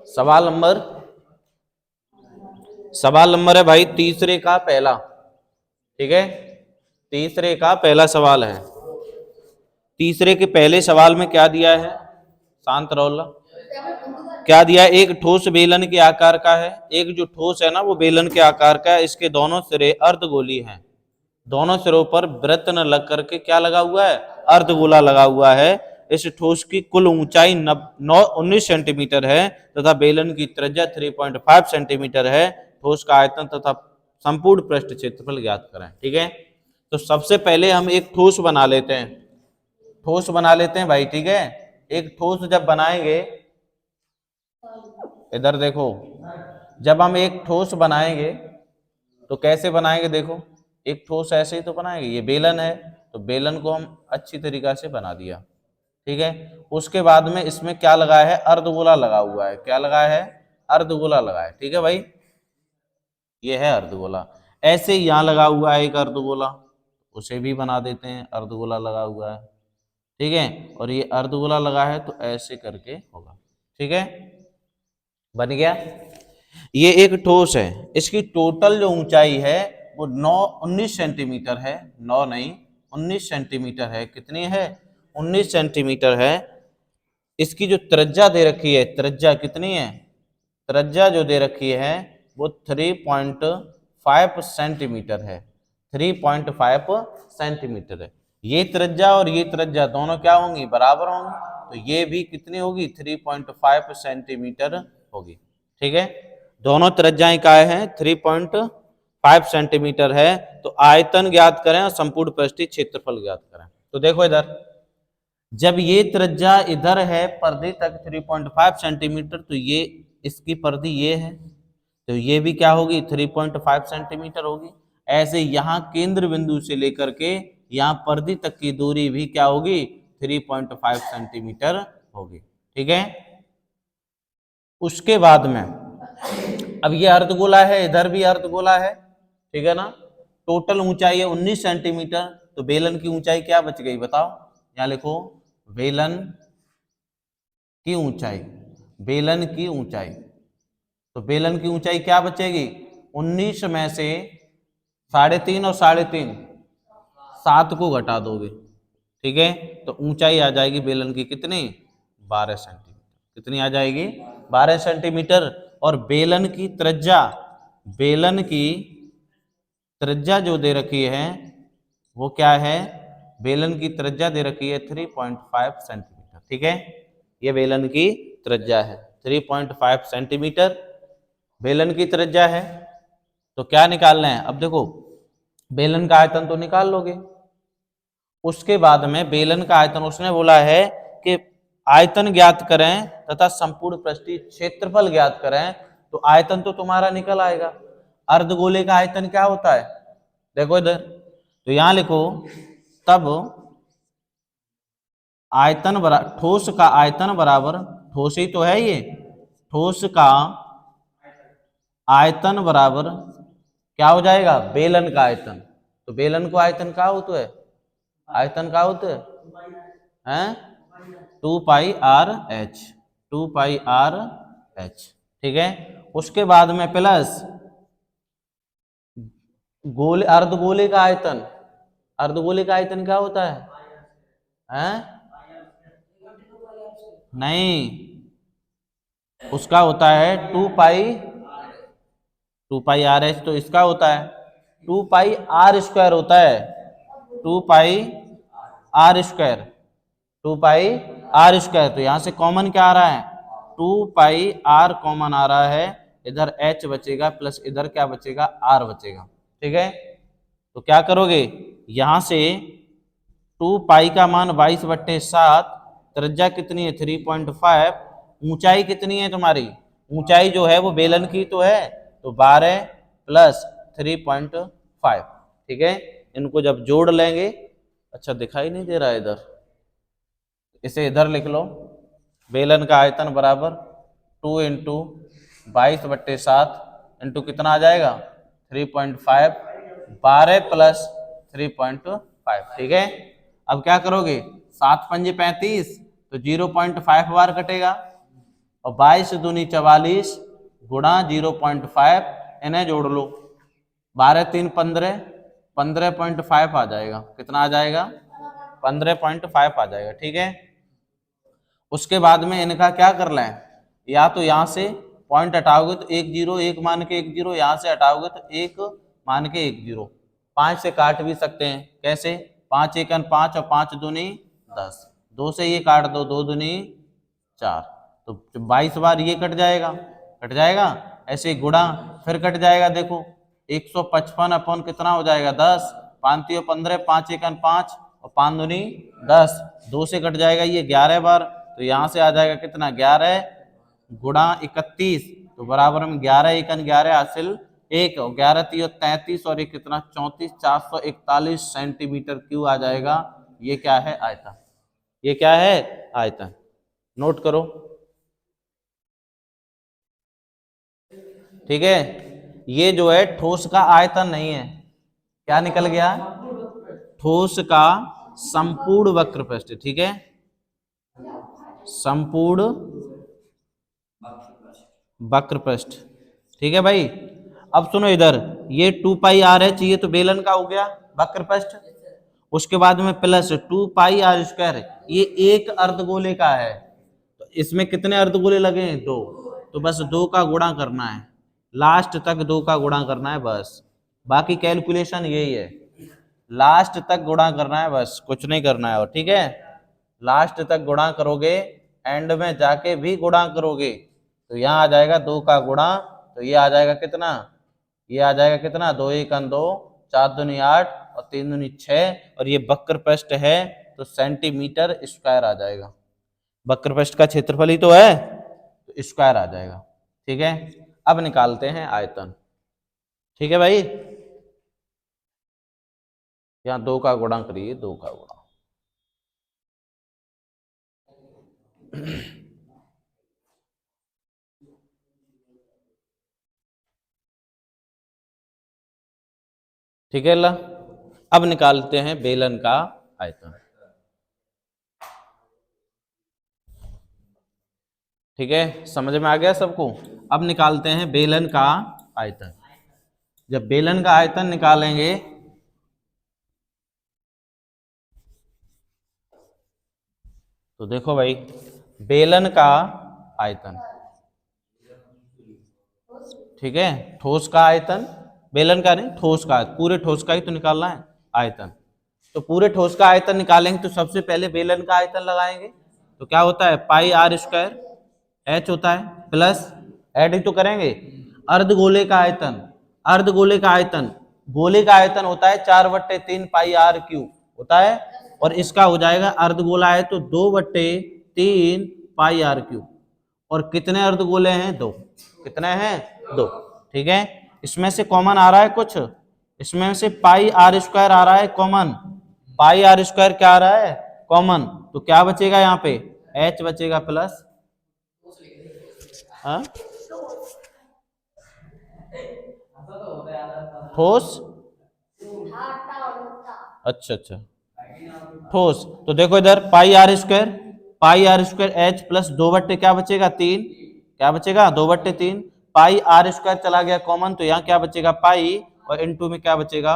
सवाल नंबर है भाई तीसरे का पहला। ठीक है, तीसरे का पहला सवाल है। तीसरे के पहले सवाल में क्या दिया है, शांत रहो। क्या दिया है, एक ठोस बेलन के आकार का है। एक जो ठोस है ना वो बेलन के आकार का है, इसके दोनों सिरे अर्धगोली हैं। दोनों सिरों पर वृत्त न लग करके क्या लगा हुआ है, अर्धगोला लगा हुआ है। इस ठोस की कुल ऊंचाई 19 सेंटीमीटर है तथा बेलन की त्रिज्या 3.5 सेंटीमीटर है। ठोस का आयतन तथा संपूर्ण पृष्ठ क्षेत्रफल ज्ञात करें। ठीक है, तो सबसे पहले हम एक ठोस बना लेते हैं। ठोस बना लेते हैं भाई। ठीक है, एक ठोस जब बनाएंगे, इधर देखो, जब हम एक ठोस बनाएंगे तो कैसे बनाएंगे, देखो एक ठोस ऐसे ही तो बनाएंगे। ये बेलन है तो बेलन को हम अच्छी तरीका से बना दिया। ठीक है, उसके बाद में इसमें क्या लगा है, अर्धगोला लगा हुआ है। क्या लगा है, अर्धगोला लगा है। ठीक है भाई, ये है अर्धगोला। ऐसे ही यहां लगा हुआ है एक अर्धगोला, उसे भी बना देते हैं, अर्धगोला लगा हुआ है। ठीक है, और ये अर्धगोला लगा है तो ऐसे करके होगा। ठीक है, बन गया। ये एक ठोस है, इसकी टोटल जो ऊंचाई है वो 19 सेंटीमीटर है। 9 नहीं, 19 सेंटीमीटर है। कितनी है, 19 सेंटीमीटर है। इसकी जो त्रिज्या दे रखी है, त्रिज्या कितनी है, त्रिज्या जो दे रखी है वो 3.5 सेंटीमीटर है। 3.5 सेंटीमीटर है। ये त्रिज्या और ये त्रिज्या दोनों क्या होंगी, बराबर होंगी। तो ये भी कितनी होगी, 3.5 सेंटीमीटर होगी। ठीक है, दोनों त्रिज्याएं क्या हैं, 3.5 सेंटीमीटर है। तो आयतन ज्ञात करें और संपूर्ण पृष्ठीय क्षेत्रफल ज्ञात करें। तो देखो इधर, जब ये त्रिज्या इधर है परिधि तक 3.5 सेंटीमीटर, तो ये इसकी परिधि ये है, तो ये भी क्या होगी, 3.5 सेंटीमीटर होगी। ऐसे यहाँ केंद्र बिंदु से लेकर के यहाँ परिधि तक की दूरी भी क्या होगी, 3.5 सेंटीमीटर होगी। ठीक है, उसके बाद में अब ये अर्धगोला है, इधर भी अर्धगोला है। ठीक है ना, टोटल ऊंचाई है 19 सेंटीमीटर। तो बेलन की ऊंचाई क्या बच गई बताओ, यहां लिखो बेलन की ऊंचाई। बेलन की ऊंचाई, तो बेलन की ऊंचाई क्या बचेगी, 19 में से 3.5 और 3.5 7 को घटा दोगे। ठीक है, तो ऊंचाई आ जाएगी बेलन की कितनी, 12 सेंटीमीटर। कितनी आ जाएगी, 12 सेंटीमीटर। और बेलन की त्रिज्या, बेलन की त्रिज्या जो दे रखी है वो क्या है, बेलन की त्रिज्या दे रखी है 3.5 सेंटीमीटर। ठीक है, ये बेलन की त्रिज्या है 3.5 सेंटीमीटर बेलन की त्रिज्या है। तो क्या निकालना है, अब देखो बेलन का आयतन तो निकाल लोगे। उसके बाद में बेलन का आयतन, उसने बोला है कि आयतन ज्ञात करें तथा संपूर्ण पृष्ठीय क्षेत्रफल ज्ञात करें। तो आयतन तो तुम्हारा निकल आएगा। अर्धगोले का आयतन क्या होता है, देखो इधर, तो यहां लिखो तब आयतन ठोस का आयतन बराबर, ठोस ही तो है ये, ठोस का आयतन बराबर क्या हो जाएगा, बेलन का आयतन। तो बेलन को आयतन क्या होता है, आयतन क्या होता है, 2πr/h, 2πr/h। ठीक है, उसके बाद में प्लस गोले, अर्धगोले का आयतन। अर्धगोले का आयतन क्या होता है? नहीं, उसका होता है 2πr/h। तो इसका होता है 2πr² होता है, 2πr², 2πr²। तो यहां से कॉमन क्या आ रहा है, 2πr कॉमन आ रहा है। इधर h बचेगा प्लस इधर क्या बचेगा, r बचेगा। ठीक है, तो क्या करोगे, यहां से 2π का मान 22/7, त्रिज्या कितनी है 3.5, ऊंचाई कितनी है तुम्हारी, ऊंचाई जो है वो बेलन की तो है, तो 12 प्लस 3.5। ठीक है, इनको जब जोड़ लेंगे, अच्छा दिखाई नहीं दे रहा है इधर, इसे इधर लिख लो, बेलन का आयतन बराबर 2 इंटू 22/7 इंटू कितना आ जाएगा 3.5, 12 प्लस 3.5। ठीक है, अब क्या करोगे, 7×5 = 35, तो 0.5 बार कटेगा, और 22 दूनी 44 गुणा 0.5, इन्हें जोड़ लो, 12 3 15, 15.5 आ जाएगा। कितना आ जाएगा? 15.5 आ जाएगा। ठीक है, उसके बाद में इनका क्या कर लें, या तो यहाँ से पॉइंट हटाओगे तो 1 0, 1 मान के 1 0, यहाँ से हटाओगे तो 1 मान के 1 0। 5 से काट भी सकते हैं, कैसे? 5 1 5 और 5 दूनी 10, 2 से ये काट दो, 2 दूनी 4, तो 22 बार ये कट जाएगा, कट जाएगा। ऐसे ही गुणा, फिर कट जाएगा, देखो 155 अपॉन कितना हो जाएगा 10, 5 15, 5 1 5 और 5 दूनी 10, 2 से कट जाएगा ये 11 बार, तो यहाँ से आ जाएगा कितना 11 गुणा 31, तो बराबर में 11 1 11 हासिल 1, और 11 3 33 और एक कितना 34, 441 सेंटीमीटर क्यूब आ जाएगा। ये क्या है? आयतन। ये क्या है? आयतन। नोट करो। ठीक है, ये जो है ठोस का आयतन नहीं है, क्या निकल गया? ठोस का संपूर्ण वक्रपृष्ठ। ठीक है, संपूर्ण वक्रपृष्ठ। ठीक है भाई, अब सुनो इधर, ये 2 पाई आर एच, ये तो बेलन का हो गया वक्रपृष्ठ। उसके बाद में प्लस 2 पाई आर स्क्वायर, ये एक अर्धगोले का है, तो इसमें कितने अर्धगोले लगे हैं? 2, तो बस 2 का गुणा करना है, लास्ट तक 2 का गुणा करना है बस, बाकी कैलकुलेशन यही है, लास्ट तक गुणा करना है बस, कुछ नहीं करना है। और ठीक है, लास्ट तक गुणा करोगे, एंड में जाके भी गुणा करोगे, तो यहाँ आ जाएगा 2 का गुणा, तो ये आ जाएगा कितना? ये आ जाएगा कितना? 2 1 2, 4 दूनी 8 और 3 दूनी 6, और ये वक्रपृष्ठ है तो सेंटीमीटर स्क्वायर आ जाएगा। वक्रपृष्ठ का क्षेत्रफल ही तो है, तो स्क्वायर आ जाएगा। ठीक है, अब निकालते हैं आयतन। ठीक है भाई, यहाँ 2 का गुणा करिए, 2 का गुणा। ठीक है ला, अब निकालते हैं बेलन का आयतन। ठीक है, समझ में आ गया सबको? अब निकालते हैं बेलन का आयतन। जब बेलन का आयतन निकालेंगे तो देखो भाई, बेलन का आयतन, ठीक है, ठोस का आयतन, बेलन का नहीं, ठोस का, पूरे ठोस का ही तो निकालना है आयतन। तो पूरे ठोस का आयतन निकालेंगे तो सबसे पहले बेलन का आयतन लगाएंगे, तो क्या होता है? पाई आर स्क्वायर एच होता है, प्लस ऐड ही तो करेंगे अर्धगोले का आयतन। अर्धगोले का आयतन, गोले का आयतन होता है 4/3 पाई आर क्यूब होता है, और इसका हो जाएगा अर्धगोला है तो 2/3 पाई आर क्यूब। और कितने अर्धगोले हैं? 2। कितने हैं? 2। ठीक है, इसमें से कॉमन आ रहा है कुछ, इसमें से पाई आर स्क्वायर आ रहा है कॉमन, पाई आर स्क्वायर क्या आ रहा है? कॉमन, तो क्या बचेगा यहाँ पे? एच बचेगा प्लस, हाँ ठोस, अच्छा अच्छा ठोस, तो देखो इधर pi r square, pi r square h plus 2/, क्या बचेगा? 3, क्या बचेगा? 2/3, पाई आर स्क्वायर चला गया कॉमन, तो यहाँ क्या बचेगा? पाई, और इनटू में क्या बचेगा?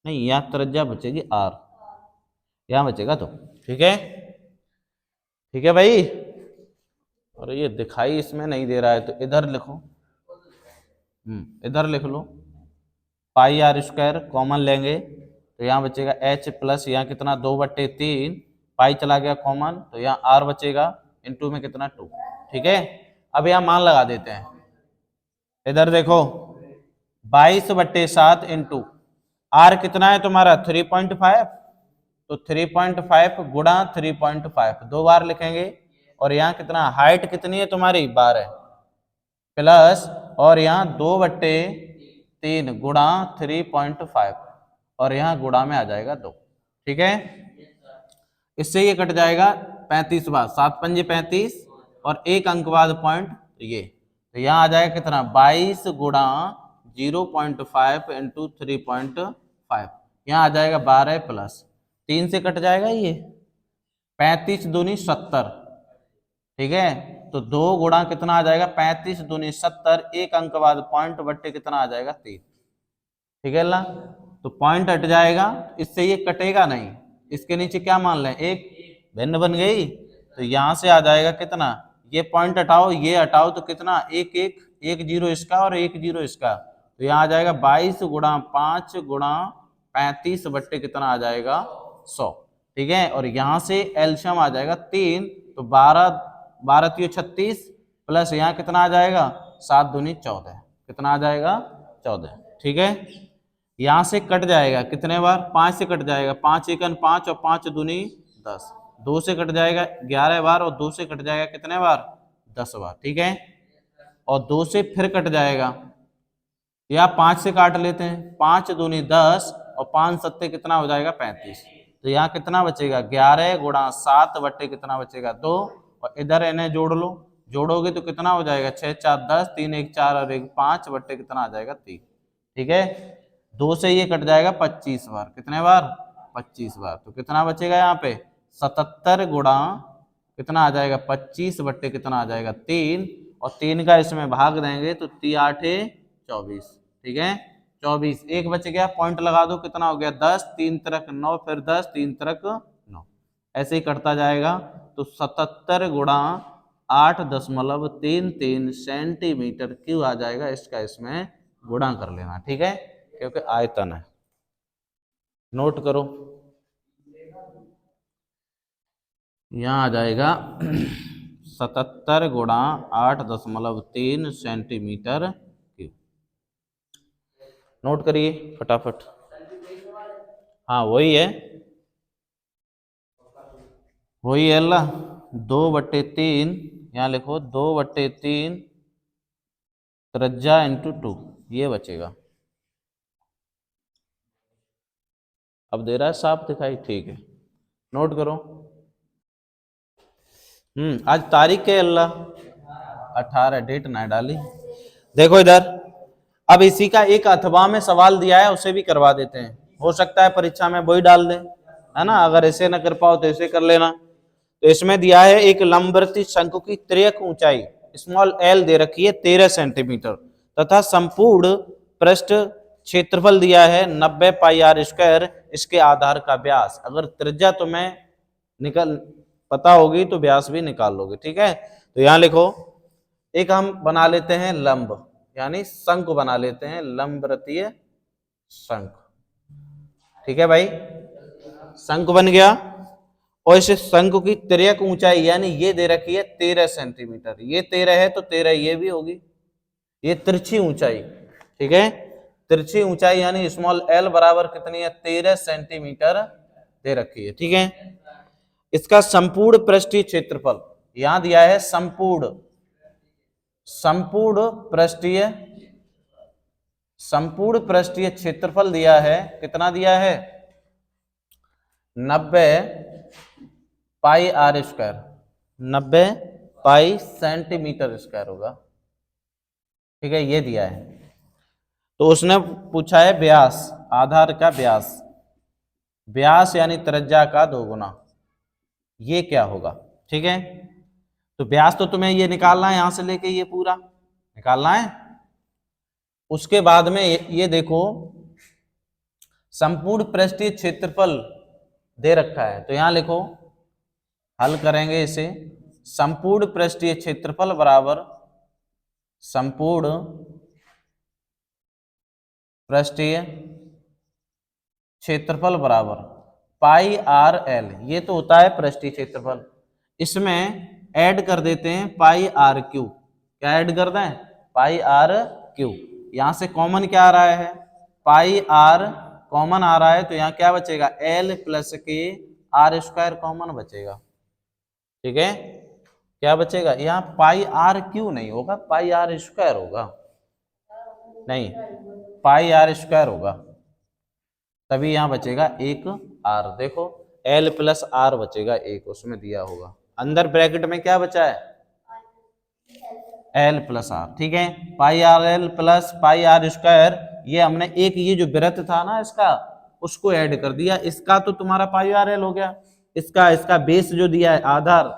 नहीं, यहाँ त्रिज्या बचेगी आर, यहाँ बचेगा तो। ठीक है, ठीक है भाई, और ये दिखाई इसमें नहीं दे रहा है तो इधर लिखो, इधर लिख लो, पाई आर स्क्वायर कॉमन लेंगे तो यहाँ बचेगा एच प्लस, यहाँ कितना? 2/3, पाई चला गया कॉमन तो यहाँ आर बचेगा, इनटू में कितना? 2। ठीक है, अब यहाँ मान लगा देते हैं, इधर देखो 22/7 इंटू आर कितना है तुम्हारा? 3.5, तो 3.5 गुणा 3.5 2 बार लिखेंगे, और यहाँ कितना? हाइट कितनी है तुम्हारी? 12 प्लस, और यहाँ 2/3 गुणा 3.5, और यहाँ गुणा में आ जाएगा 2। ठीक है, इससे ये कट जाएगा 35 बार, 7 पंजे 35, और एक अंक बाद पॉइंट, ये तो यहाँ आ जाएगा कितना? 22 गुणा 0.5 इंटू 3.5, यहाँ आ जाएगा 12 प्लस 3 से कट जाएगा ये, 35 दूनी 70। ठीक है, तो 2 गुणा कितना आ जाएगा 35 दूनी 70, एक अंक बाद पॉइंट बट्टे कितना आ जाएगा 3। ठीक है ना, तो पॉइंट हट जाएगा, इससे ये कटेगा नहीं, इसके नीचे क्या मान लें, एक भिन्न बन गई, तो यहां से आ जाएगा कितना, ये पॉइंट हटाओ ये हटाओ तो कितना, एक एक, एक जीरो इसका और एक जीरो इसका, तो यहाँ आ जाएगा 22 गुणा 5 गुणा 35 बट्टे कितना आ जाएगा 100। ठीक है, और यहाँ से एलसीएम आ जाएगा 3, तो 12 12 3 36 प्लस यहाँ कितना आ जाएगा 7 दूनी 14, कितना आ जाएगा 14। ठीक है, यहाँ से कट जाएगा कितने बार, 5 से कट जाएगा, 5 एकन 5 और 5 दूनी 10, 2 से कट जाएगा 11 बार और 2 से कट जाएगा कितने बार 10 बार। ठीक है, और 2 से फिर कट जाएगा, या 5 से काट लेते हैं, 5 दूनी 10 और 5 सत्ते कितना हो जाएगा 35, तो यहाँ कितना बचेगा 11 गुणा 7 बट्टे कितना बचेगा 2, और इधर इन्हें जोड़ लो, जोड़ोगे तो कितना हो जाएगा 6 4 10, 3 1 4 और 1 5 बट्टे कितना आ जाएगा 3। ठीक है, 2 से ये कट जाएगा 25 बार, कितने बार 25 बार, तो कितना बचेगा यहाँ पे 77 गुणा कितना आ जाएगा 25 बट्टे कितना आ जाएगा 3, और 3 का इसमें भाग देंगे तो 3 8 24। ठीक है, 24, एक बच गया, पॉइंट लगा दो, कितना हो गया 10, 3 तरक 9, फिर 10, 3 तरक 9, ऐसे ही करता जाएगा, तो 77 गुणा 8.33 सेंटीमीटर क्यूब आ जाएगा, इसका इसमें गुणा कर लेना। ठीक है, क्योंकि आयतन है, नोट करो, यहाँ आ जाएगा 77 गुणा 8.3 सेंटीमीटर क्यूब। नोट करिए फटाफट, हाँ वही है, वही है अल्लाह, 2/3, यहाँ लिखो 2/3 त्रिज्या इंटू 2, ये बचेगा। अब दे रहा है साफ दिखाई, ठीक है, नोट करो। आज तारीख है अल्लाह 18, डेट ना डाली, देखो इधर, अब इसी का एक अथवा में सवाल दिया है, उसे भी करवा देते हैं, हो सकता है परीक्षा में वही डाल दे, है ना, अगर ऐसे ना कर पाओ तो ऐसे कर लेना। तो इसमें दिया है एक लंबवृत्तीय शंकु की तिर्यक ऊंचाई स्मॉल एल दे रखी है 13 सेंटीमीटर, तथा संपूर्ण पृष्ठ क्षेत्रफल दिया है 90 पाई आर स्क्वायर, इसके आधार का व्यास, अगर त्रिज्या तुम्हें निकल पता होगी तो व्यास भी निकाल लोगे। ठीक है, तो यहाँ लिखो, एक हम बना लेते हैं लंब, यानी शंकु बना लेते हैं, लंबवृत्तीय शंकु। ठीक है भाई, शंकु बन गया, और इस शंकु की तिर्यक ऊंचाई यानी ये दे रखी है 13 सेंटीमीटर, ये 13 है तो 13 ये भी होगी, ये तिरछी ऊंचाई। ठीक है, तिरछी ऊंचाई यानी स्मॉल एल बराबर कितनी है 13 सेंटीमीटर दे रखी है। ठीक है, इसका संपूर्ण पृष्ठीय क्षेत्रफल यहां दिया है, संपूर्ण पृष्ठीय क्षेत्रफल दिया है, कितना दिया है 90 pi r square, 90 pi centimetre square होगा। ठीक है, ये दिया है, तो उसने पूछा है व्यास, आधार का व्यास, व्यास यानी त्रिज्या का 2 गुना, ये क्या होगा। ठीक है, तो व्यास तो तुम्हें ये निकालना है, यहां से लेके ये पूरा निकालना है, उसके बाद में ये देखो संपूर्ण पृष्ठीय क्षेत्रफल दे रखा है, तो यहां लिखो, हल करेंगे इसे, संपूर्ण पृष्ठीय क्षेत्रफल बराबर संपूर्ण पृष्ठीय क्षेत्रफल बराबर पाई आर एल, ये तो होता है पृष्ठीय क्षेत्रफल, इसमें ऐड कर देते हैं पाई आर क्यू, क्या ऐड कर दें पाई आर क्यू, यहां से कॉमन क्या आ रहा है पाई आर कॉमन आ रहा है, तो यहाँ क्या बचेगा एल प्लस के आर स्क्वायर कॉमन बचेगा। ठीक है, क्या बचेगा, यहाँ पाई आर क्यू नहीं होगा, पाई आर स्क्वायर होगा, नहीं पाई आर स्क्वायर होगा, तभी यहाँ बचेगा एक आर, देखो एल प्लस आर बचेगा एक, उसमें दिया होगा, अंदर ब्रैकेट में क्या बचा है एल प्लस आर। ठीक है, pi r l plus pi r square, ये हमने एक ये जो वृत्त था ना इसका उसको ऐड कर दिया, इसका तो तुम्हारा पाई आर एल हो गया, इसका बेस जो दिया है आधार,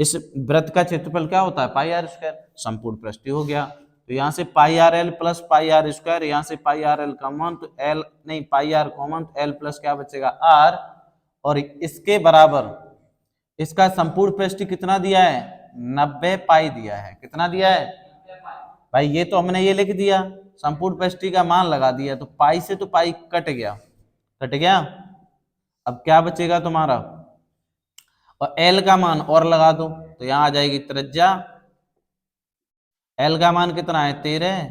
इस वृत्त का क्षेत्रफल क्या होता है, पाई आर स्क्वायर, संपूर्ण पृष्ठ हो गया। तो यहाँ से pi r l plus pi r square, यहाँ से पाई आर एल कॉमन, तो एल नहीं पाई आर कॉमन, तो एल प्लस क्या बचेगा आर, और इसके बराबर इसका संपूर्ण पृष्ठ कितना दिया है, 90 पाई दिया है। कितना दिया है भाई, ये तो हमने ये लिख दिया, संपूर्ण पृष्ठ का मान लगा दिया, तो पाई से तो पाई कट गया, कट गया। अब क्या बचेगा तुम्हारा, और एल का मान और लगा दो, तो यहां आ जाएगी त्रिज्या, एल का मान कितना है 13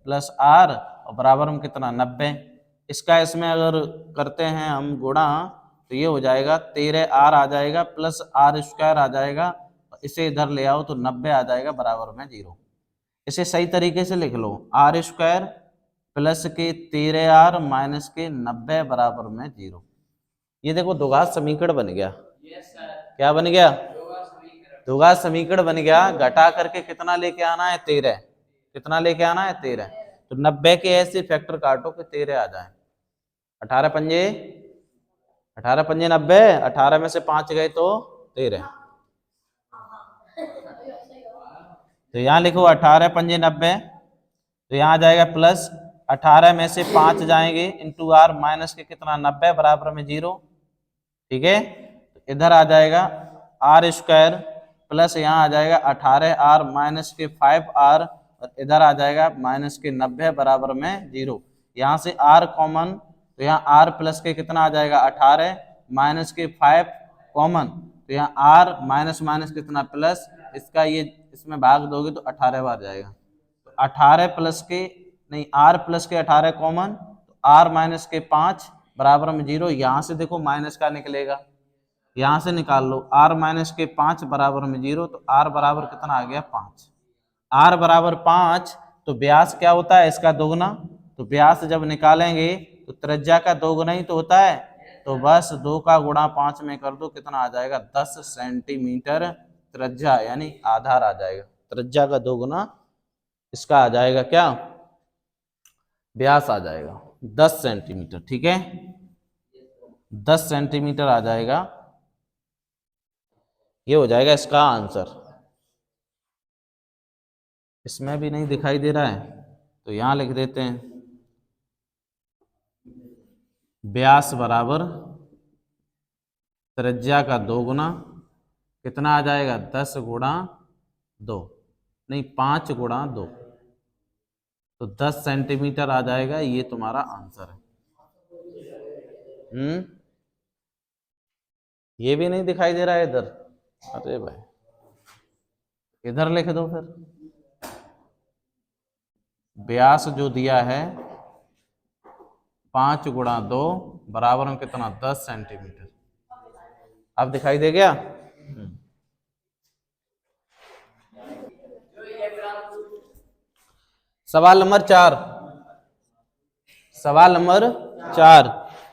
प्लस आर, और बराबर में कितना 90। इसका इसमें अगर करते हैं हम गुणा, तो ये हो जाएगा 13 आर आ जाएगा प्लस आर स्क्वायर आ जाएगा, इसे इधर ले आओ तो 90 आ जाएगा बराबर में 0। इसे सही तरीके से लिख लो, आर स्क्वायर प्लस के 13 आर माइनस के 90 बराबर में 0। ये देखो द्विघात समीकरण बन गया। क्या बन गया, द्विघात समीकरण बन गया। घटा करके कितना लेके आना है 13, कितना लेके आना है 13, तो 90 के ऐसे फैक्टर काटो कि 13 आ जाए। 18 पंजे 90, 18 में से 5 गए तो 13, तो यहाँ लिखो 18 पंजे 90, तो यहाँ आ जाएगा प्लस 18 में से 5 जाएंगे इंटू आर माइनस के कितना 90 बराबर में 0। ठीक है, इधर आ जाएगा आर स्क्वायर प्लस यहाँ आ जाएगा 18 आर माइनस के 5 आर, और इधर आ जाएगा माइनस के 90 बराबर में 0। यहाँ से आर कॉमन, तो यहाँ आर प्लस के कितना आ जाएगा 18 माइनस के 5 कॉमन, तो यहाँ आर माइनस माइनस कितना प्लस, इसका ये इसमें भाग दोगे तो 18 बार जाएगा, तो 18 प्लस के नहीं आर प्लस के 18 कॉमन, तो आर माइनस के 5 बराबर में 0। यहाँ से देखो माइनस का निकलेगा, यहाँ से निकाल लो आर माइनस के 5 बराबर में 0, तो आर बराबर कितना आ गया 5। आर बराबर 5, तो व्यास क्या होता है इसका दोगुना, तो व्यास जब निकालेंगे तो त्रिज्या का दोगुना ही तो होता है, तो बस 2 का गुणा 5 में कर दो, कितना आ जाएगा 10 सेंटीमीटर त्रिज्या, यानी आधार आ जाएगा। त्रिज्या का दोगुना इसका आ जाएगा क्या, व्यास आ जाएगा 10 सेंटीमीटर। ठीक है, 10 सेंटीमीटर आ जाएगा, ये हो जाएगा इसका आंसर। इसमें भी नहीं दिखाई दे रहा है तो यहां लिख देते हैं, व्यास बराबर त्रिज्या का 2 गुना, कितना आ जाएगा 10 गुणा 2, नहीं 5 गुणा 2, तो 10 सेंटीमीटर आ जाएगा। ये तुम्हारा आंसर है। ये भी नहीं दिखाई दे रहा है इधर, अरे भाई इधर लिख दो फिर, व्यास जो दिया है 5 गुणा 2 बराबर में कितना 10 सेंटीमीटर। अब दिखाई दे गया। सवाल नंबर 4, सवाल नंबर 4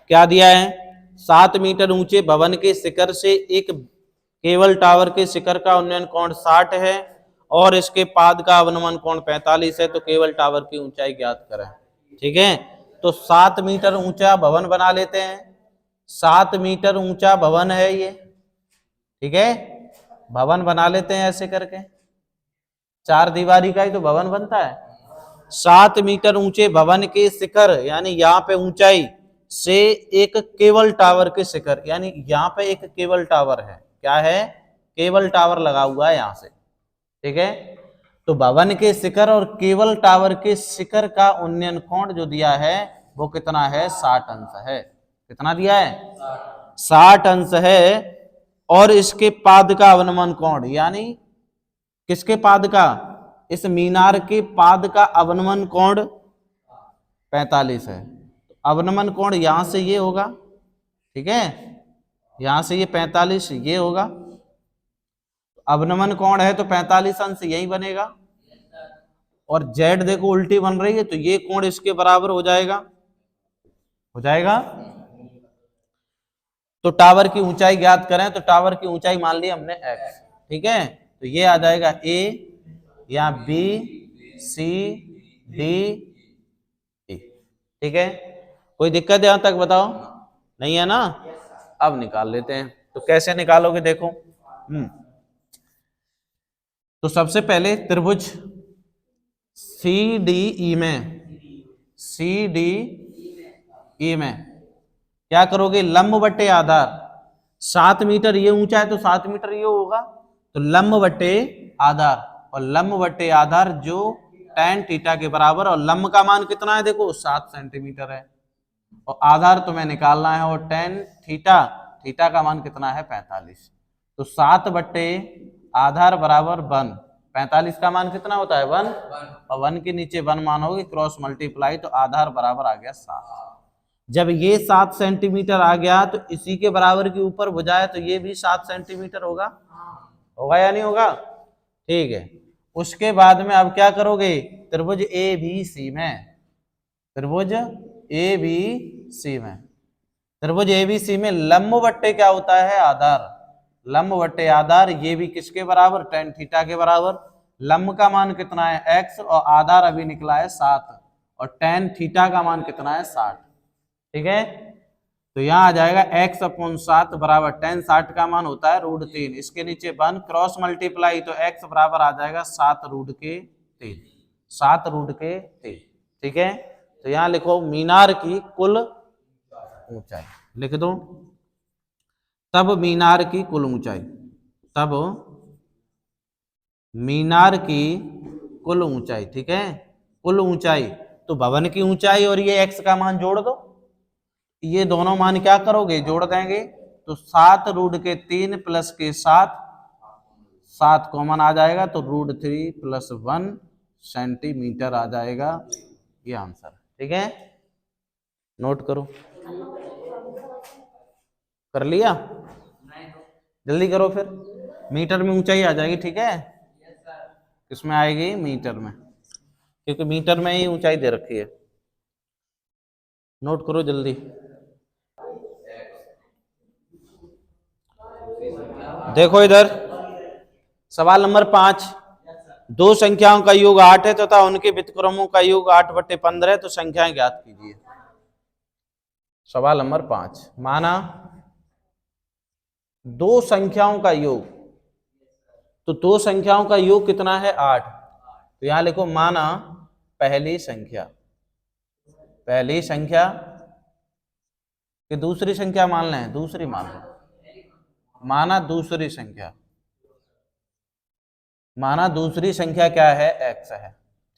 क्या दिया है, 7 मीटर ऊंचे भवन के शिखर से एक केबल टावर के शिखर का उन्नयन कोण 60 है और इसके पाद का अवनमन कोण 45 है, तो केबल टावर की ऊंचाई ज्ञात करें। ठीक है, तो 7 मीटर ऊंचा भवन बना लेते हैं, 7 मीटर ऊंचा भवन है ये। ठीक है, भवन बना लेते हैं ऐसे करके, 4 दीवारी का ही तो भवन बनता है। 7 मीटर ऊंचे भवन के शिखर, यानी यहाँ पे ऊंचाई से एक केबल टावर के शिखर, यानी यहाँ पे एक केबल टावर है, क्या है केबल टावर लगा हुआ है यहाँ से। ठीक है, तो भवन के शिखर और केबल टावर के शिखर का उन्नयन कोण जो दिया है वो कितना है 60 अंश है। कितना दिया है 60 अंश है, और इसके पाद का अवनमन कोण, यानी किसके पाद का, इस मीनार के पाद का अवनमन कोण 45 है। अवनमन कोण यहां से ये होगा, ठीक है, यहां से ये 45 ये होगा, अवनमन कोण है तो 45 अंश यही बनेगा, और जेड देखो उल्टी बन रही है तो ये कोण इसके बराबर हो जाएगा, हो जाएगा। तो टावर की ऊंचाई ज्ञात करें, तो टावर की ऊंचाई मान ली हमने x। ठीक है, तो ये आ जाएगा a या b c d e। ठीक है, कोई दिक्कत यहां तक बताओ, नहीं है ना। अब निकाल लेते हैं, तो कैसे निकालोगे देखो। तो सबसे पहले त्रिभुज सी डी ई में, सी डी ई में क्या करोगे, लंब बट्टे आधार, 7 मीटर ये ऊंचा है तो 7 मीटर ये होगा, तो लंब बट्टे आधार, और लंब बट्टे आधार जो tan थीटा के बराबर, और लंब का मान कितना है देखो 7 सेंटीमीटर है, और आधार तुम्हें निकालना है, और tan थीटा, थीटा का मान कितना है 45, तो 7 बट्टे आधार बराबर 1, 45 का मान कितना होता है 1, और 1 के नीचे 1 मानोगे, क्रॉस मल्टीप्लाई, तो आधार बराबर आ गया 7। जब ये 7 सेंटीमीटर आ गया तो इसी के बराबर के ऊपर भुजा है, तो ये भी 7 सेंटीमीटर होगा, होगा या नहीं होगा, ठीक है। उसके बाद में अब क्या करोगे, त्रिभुज ए बी सी में, त्रिभुज ए बी सी में, त्रिभुज ए बी सी में लंब बट्टे क्या होता है आधार, लंब बट्टे आधार, ये भी किसके बराबर, tan थीटा के बराबर, लंब का मान कितना है x, और आधार अभी निकला है 7, और tan थीटा का मान कितना है 60, ठीक है। तो यहाँ आ जाएगा x अपॉन 7 बराबर tan 60 का मान होता है √3, इसके नीचे 1, क्रॉस मल्टीप्लाई, तो x बराबर आ जाएगा 7√3, 7√3, ठीक है। तो यहाँ लिखो मीनार की कुल ऊंचाई, लिख दो, तब मीनार की कुल ऊंचाई, तब मीनार की कुल ऊंचाई, ठीक है, कुल ऊंचाई, तो भवन की ऊंचाई और ये x का मान जोड़ दो, ये दोनों मान क्या करोगे, जोड़ देंगे, तो 7√3 प्लस के 7 कॉमन आ जाएगा, तो √3 + 1 सेंटीमीटर आ जाएगा, ये आंसर, ठीक है। नोट करो, कर लिया, जल्दी करो फिर, मीटर में ऊंचाई आ जाएगी, ठीक है, किसमें आएगी, मीटर में, क्योंकि मीटर में ही ऊंचाई दे रखी है। नोट करो जल्दी, देखो इधर सवाल नंबर 5, दो संख्याओं का योग 8 है तथा उनके व्युत्क्रमों का योग 8/15 है, तो संख्याएं ज्ञात कीजिए। सवाल नंबर 5, माना दो संख्याओं का योग, तो दो संख्याओं का योग कितना है 8, तो यहां लिखो माना पहली संख्या, पहली संख्या कि दूसरी संख्या मान लें, दूसरी मान लो, माना दूसरी संख्या, माना दूसरी संख्या क्या है x है,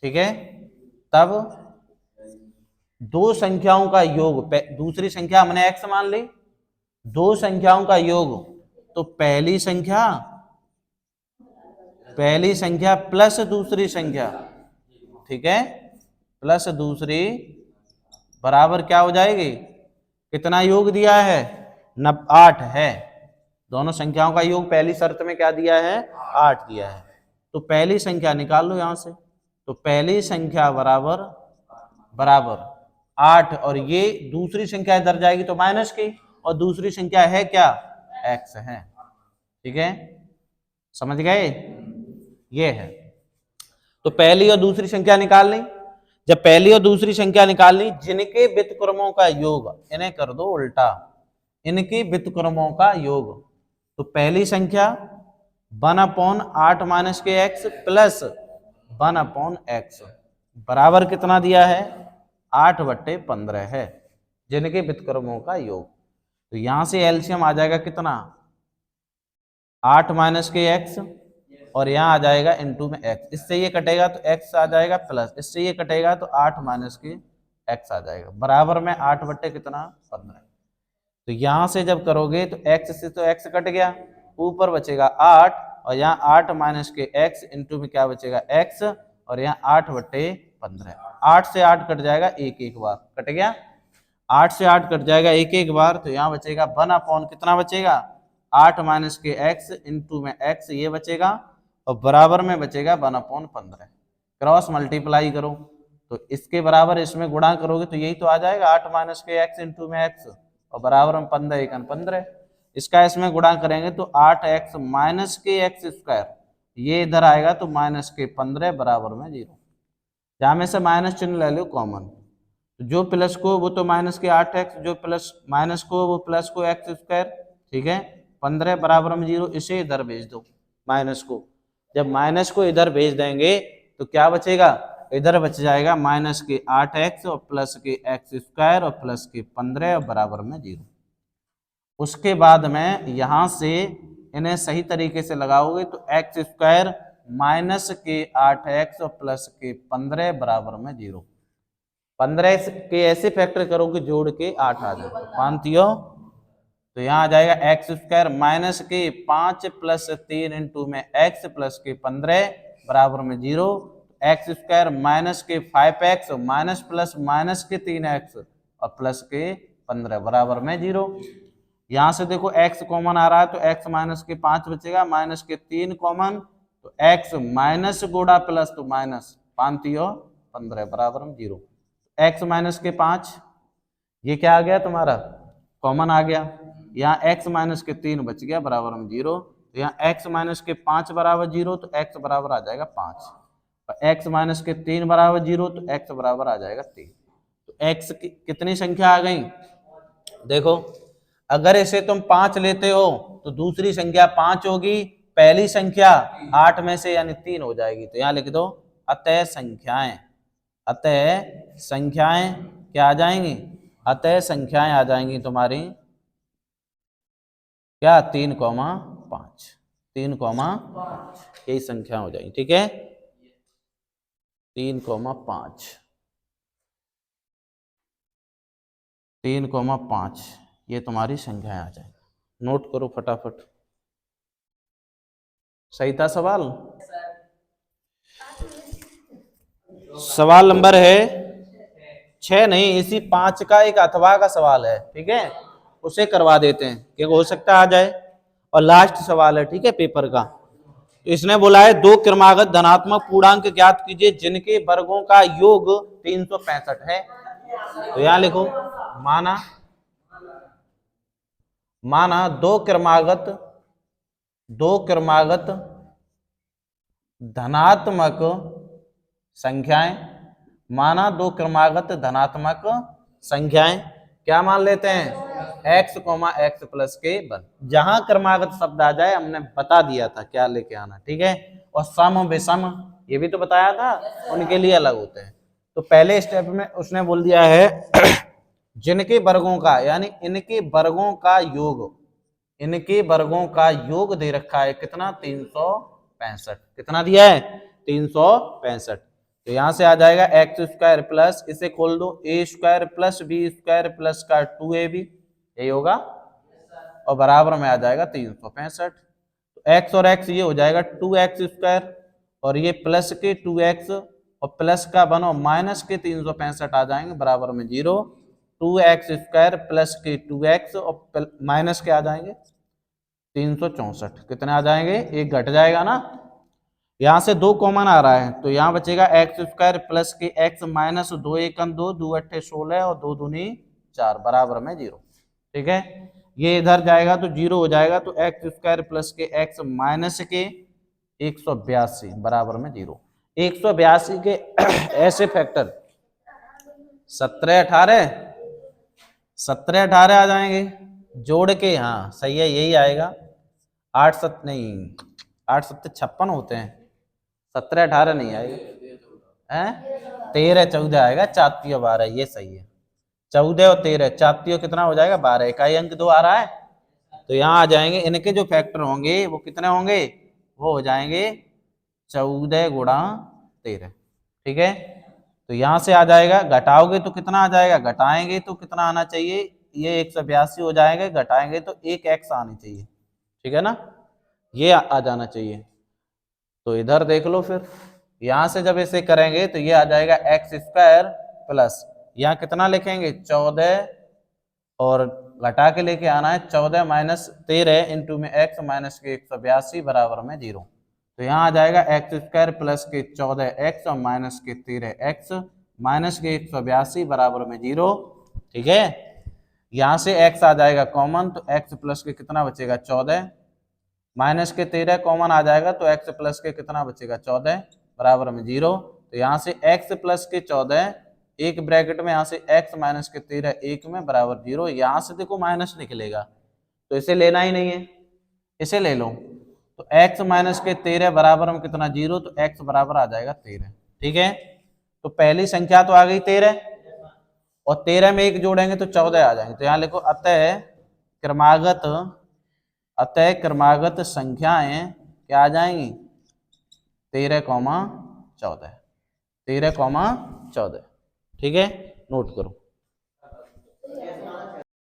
ठीक है। तब दो संख्याओं का योग, दूसरी संख्या हमने x मान ली, दो संख्याओं का योग, तो पहली संख्या प्लस दूसरी संख्या, ठीक है, प्लस दूसरी बराबर क्या हो जाएगी, कितना योग दिया है 8 है, दोनों संख्याओं का योग पहली शर्त में क्या दिया है 8 दिया है, तो पहली संख्या निकाल लो यहां से, तो पहली संख्या बराबर 8, और ये दूसरी संख्या इधर जाएगी तो माइनस की, और दूसरी संख्या है क्या x है, ठीक है, समझ गए, ये है। तो पहली और दूसरी संख्या निकाल ली, जब पहली और दूसरी संख्या निकाल ली, जिनके व्युत्क्रमों का योग, इन्हें कर दो उल्टा, इनके व्युत्क्रमों का योग, तो पहली संख्या 1/8 माइनस के x प्लस 1/x बराबर कितना दिया है 8/15 है, जिनके व्युत्क्रमों का योग, तो यहां से एलसीएम आ जाएगा कितना 8 माइनस के x, और यहाँ आ जाएगा इनटू में x, इससे ये कटेगा तो x आ जाएगा प्लस, इससे ये कटेगा तो 8 माइनस के x आ जाएगा, बराबर में 8/15, तो यहाँ से जब करोगे तो x से तो x कट गया, ऊपर बचेगा 8, और यहाँ 8 माइनस के x इंटू में क्या बचेगा x, और यहाँ 8/15, 8 से 8 कट जाएगा एक बार, कट गया, 8 से 8 कट जाएगा एक बार, तो यहाँ बचेगा 1 कितना बचेगा 8 माइनस के x इंटू में x ये बचेगा, और बराबर में बचेगा 1/15, क्रॉस मल्टीप्लाई करो, तो इसके बराबर इसमें गुणा करोगे तो यही तो आ जाएगा 8 माइनस के x इंटू में x, और बराबर में 15 × 15, इसका इसमें गुणा करेंगे तो 8x माइनस के x², ये इधर आएगा तो माइनस के 15 बराबर में 0, जहां में से माइनस चिन्ह ले लो कॉमन, तो जो प्लस को वो तो माइनस के 8x, जो प्लस माइनस को वो प्लस को x², ठीक है, 15 बराबर में 0, इसे इधर भेज दो माइनस को, जब माइनस को इधर भेज देंगे तो क्या बचेगा, इधर बच जाएगा माइनस के 8x और प्लस के एक्स स्क्वायर और प्लस के 15 और बराबर में 0। उसके बाद में यहां से इन्हें सही तरीके से लगाओगे तो एक्स स्क्वायर माइनस के 8x और प्लस के 15 बराबर में 0। 15 के ऐसे फैक्टर करोगे जोड़ के 8 आ जाए, पांतियो तो यहाँ आ जाएगा एक्स स्क्वायर माइनस के 5 प्लस 3 इंटू में एक्स प्लस के 15 बराबर में 0। एक्स स्क्वायर माइनस के 5x माइनस प्लस माइनस के 3x और प्लस के 15 बराबर में 0। यहाँ से देखो x कॉमन आ रहा है तो x माइनस के 5 बचेगा, माइनस के 3 कॉमन तो x माइनस गुणा प्लस तो माइनस 15 बराबर में 0। x माइनस के 5 ये क्या आ गया तुम्हारा कॉमन आ गया, यहाँ x माइनस के 3 बच गया बराबर में 0। तो यहाँ x माइनस के 5 बराबर 0 तो x बराबर आ जाएगा 5 और x माइनस के 3 बराबर 0 तो x बराबर आ जाएगा 3। तो x की कितनी संख्या आ गई देखो, अगर इसे तुम 5 लेते हो तो दूसरी संख्या 5 होगी, पहली संख्या 8 में से यानी 3 हो जाएगी। तो यहाँ लिख दो अतः संख्याएं, अतः संख्याएं क्या आ जाएंगी, अतः संख्याएं आ जाएंगी तुम्हारी क्या 3,5, 3,5 यही संख्या हो जाएगी। ठीक है 3,5, 3,5 ये तुम्हारी संख्याएं आ जाएंगी। नोट करो फटाफट। सही था सवाल। सवाल नंबर है 6 नहीं, इसी 5 का एक अथवा का सवाल है। ठीक है उसे करवा देते हैं कि हो सकता आ जाए। और लास्ट सवाल है ठीक है पेपर का। तो इसने बोला है 2 क्रमागत धनात्मक पूर्णांक ज्ञात कीजिए जिनके वर्गों का योग 365 है। तो यहां लिखो माना 2 क्रमागत धनात्मक संख्याएं, माना 2 क्रमागत धनात्मक संख्याएं क्या मान लेते हैं x, x प्लस के वन। जहां क्रमागत शब्द आ जाए हमने बता दिया था क्या लेके आना। ठीक है और सम विषम ये भी तो बताया था, उनके लिए अलग होते हैं। तो पहले स्टेप में उसने बोल दिया है जिनके वर्गों का यानी इनके वर्गों का योग, इनके वर्गों का योग दे रखा है कितना 365। कितना दिया है 365। तो यहां से आ जाएगा एक्स स्क्वायर प्लस इसे खोल दो a square plus b square plus का 2ab यही होगा और बराबर में आ जाएगा 365। तो x और x ये हो जाएगा 2x स्क्वायर और ये प्लस के 2x और प्लस का बनो माइनस के 365 आ जाएंगे बराबर में 0। 2x स्क्वायर प्लस के 2x और माइनस के आ जाएंगे 364। कितने आ जाएंगे एक घट जाएगा ना, यहां से 2 कॉमन आ रहा है तो यहां बचेगा एक्स स्क्वायर प्लस के x माइनस 2 एकम 2 2 अट्ठे 16 और 2 दूनी 4 बराबर में 0। ठीक है ये इधर जाएगा तो 0 हो जाएगा तो एक्स स्क्वायर प्लस के x माइनस के 182 बराबर में 0। 182 के ऐसे फैक्टर 17 18 आ जाएंगे जोड़ के। हाँ सही है यही आएगा 8 7 नहीं 8 7 56 होते हैं, 17 18 नहीं आएगा हैं 13 14 आएगा, 4 12 ये सही है। 14 और 13 4 कितना हो जाएगा 12, इकाई अंक 2 आ रहा है। तो यहाँ आ जाएंगे इनके जो फैक्टर होंगे वो कितने होंगे, वो हो जाएंगे 14 गुणा 13। ठीक है तो यहाँ से आ जाएगा, घटाओगे तो कितना आ जाएगा, घटाएंगे तो कितना आना चाहिए, ये 182 हो जाएगा, घटाएंगे तो एक x आनी चाहिए। ठीक है ना ये आ जाना चाहिए। तो इधर देख लो फिर यहां से जब इसे करेंगे तो ये आ जाएगा एक्स स्क्वायर प्लस यहाँ कितना लिखेंगे 14 और घटा के लेके आना है 14 माइनस 13 इंटू में x माइनस के 182 बराबर में 0। तो यहाँ आ जाएगा एक्स स्क्वायर प्लस के 14x और माइनस के 13x माइनस के 182 बराबर में 0। ठीक है यहाँ से x आ जाएगा कॉमन तो x प्लस के कितना बचेगा 14 माइनस के 13 कॉमन आ जाएगा तो x प्लस के कितना बचेगा 14 बराबर में 0। तो यहाँ से x प्लस के 14 एक ब्रैकेट में यहाँ से x माइनस के 13 एक में बराबर 0। यहाँ से देखो माइनस निकलेगा तो इसे लेना ही नहीं है, इसे ले लो। तो x माइनस के 13 बराबर हम कितना 0, तो x बराबर आ जाएगा 13। ठीक है, तो पहली संख्या तो आ गई 13 और 13 में एक जोड़ेंगे तो 14 आ जाएंगे। तो यहाँ लिखो अतः क्रमागत संख्याएं क्या आ जाएंगी 13, 14, 13, 14। ठीक है, नोट करो।